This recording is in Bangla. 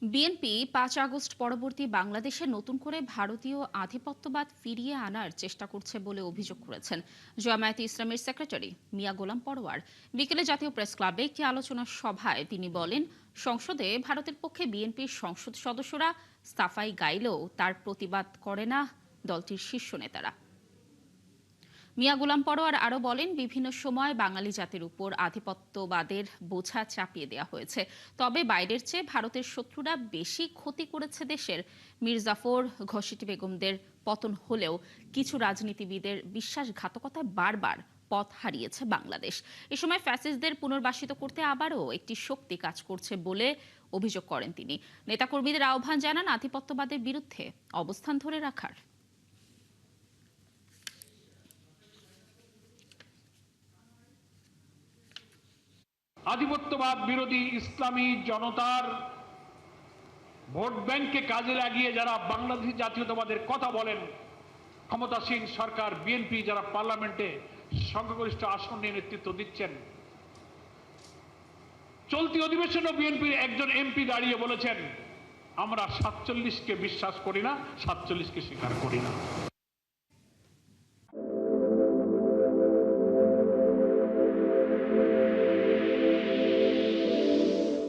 বিএনপি ৫ আগস্ট পরবর্তী বাংলাদেশে নতুন করে ভারতীয় আধিপত্যবাদ ফিরিয়ে আনার চেষ্টা করছে বলে অভিযোগ করেছেন জামায়াতে ইসলামের সেক্রেটারি মিয়া গোলাম পরোয়ার। বিকেলে জাতীয় প্রেস ক্লাবে একটি আলোচনা সভায় তিনি বলেন, সংসদে ভারতের পক্ষে বিএনপির সংসদ সদস্যরা সাফাই গাইলেও তার প্রতিবাদ করে না দলটির শীর্ষ নেতারা। মিয়া গোলাম পরোয়ার আরও বলেন, বিভিন্ন সময় বাঙালি জাতির উপর আধিপত্যবাদের বোঝা চাপিয়ে দেওয়া হয়েছে, তবে বাইরের চেয়ে ভারতের শত্রুরা বেশি ক্ষতি করেছে দেশের। মীর জাফর, ঘসিটি বেগমদের পতন হলেও কিছু রাজনীতিবিদের বিশ্বাসঘাতকতায় বারবার পথ হারিয়েছে বাংলাদেশ। এ সময় ফ্যাসিস্টদের পুনর্বাসিত করতে আবারও একটি শক্তি কাজ করছে বলে অভিযোগ করেন তিনি। নেতাকর্মীদের আহ্বান জানান আধিপত্যবাদের বিরুদ্ধে অবস্থান ধরে রাখার। আধিপত্যবাদ বিরোধী ইসলামী জনতার ভোট ব্যাংককে কাজে লাগিয়ে যারা বাংলাদেশী জাতীয়তাবাদের কথা বলেন, ক্ষমতাসীন সরকার বিএনপি যারা পার্লামেন্টে সংখ্যাগরিষ্ঠ আসন নিয়ে নেতৃত্ব দিচ্ছেন, চলতি অধিবেশনে বিএনপির একজন এমপি দাঁড়িয়ে বলেছেন, আমরা ৪৭কে বিশ্বাস করি না, ৪৭কে স্বীকার করি না।